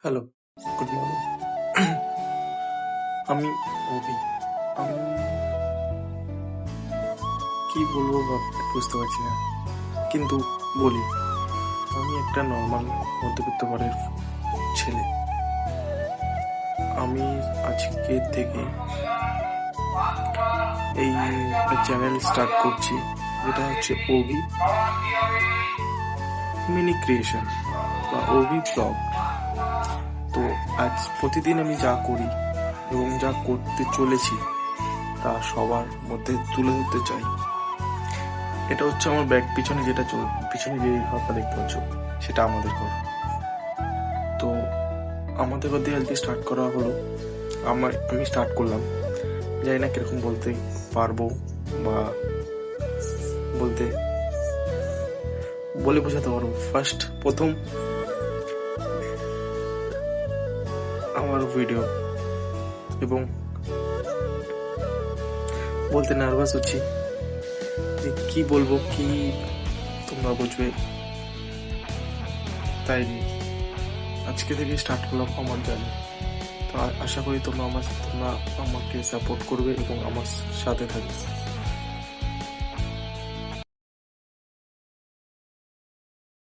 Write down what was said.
Hello, good morning. আমি অভি। আমি কি বলবো বুঝতে পারছি না। কিন্তু বলি, আমি একটা নর্মাল মধ্যবিত্ত বাড়ির ছেলে। আমি আজকে থেকে এই একটা চ্যানেল স্টার্ট করছি, যেটা হচ্ছে অভি মিনি ক্রিয়েশন বা অভি ব্লগ। তো আজ প্রতিদিন আমি যা করি এবং যা করতে চলেছি তা সবার মধ্যে তুলে ধরতে চাই। এটা হচ্ছে আমার ব্যাগ পিছনে পিছনে যে ঘরটা দেখতে পাচ্ছ, সেটা আমাদের ঘর। তো আমাদের ঘর দিয়ে আজকে স্টার্ট করা হলো। আমি স্টার্ট করলাম, জানি না কিরকম বলতে পারবো বা বলে বোঝাতে পারবো। প্রথম আমার ভিডিও, এবং বলতে নার্ভাস হচ্ছি যে কি বলবো, কি তোমরা বুঝবে। তাই আজকে থেকে স্টার্ট করলাম আমার জার্নি। তো আশা করি তোমরা আমাকে সাপোর্ট করবে এবং আমার সাথে থাকবে।